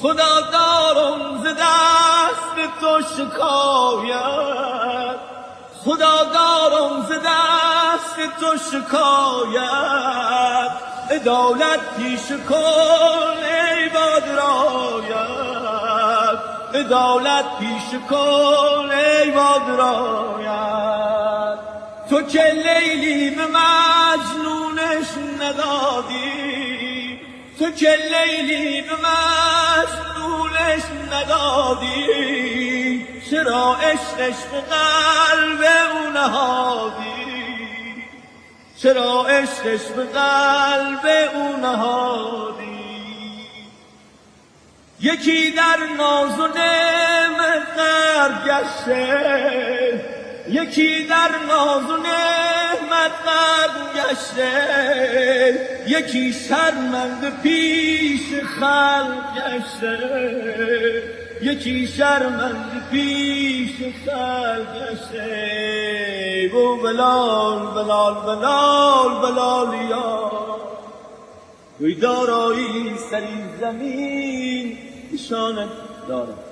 خدا دارم ز دست تو شکایت، خدا دارم ز دست تو شکایت، عدالت پیش کن ای بادرایت، عدالت پیش کن ای بادرایت. تو که لیلی به مجنونش ندادی، تو که لیلی به مجنونش ندادی، چرا عشقش به قلب او نهادی، چرا عشقش به قلب او نهادی. یکی در ناز و نعمت غرق گشته، یکی در ناز و نعمت غرق گشته، یکی شرمنده پیش خلق گشته، یکی شرمنده پیش خلق گشته. و بلال بلال بلال بلالیا، توی دارایی سری زمین نشانت دارد.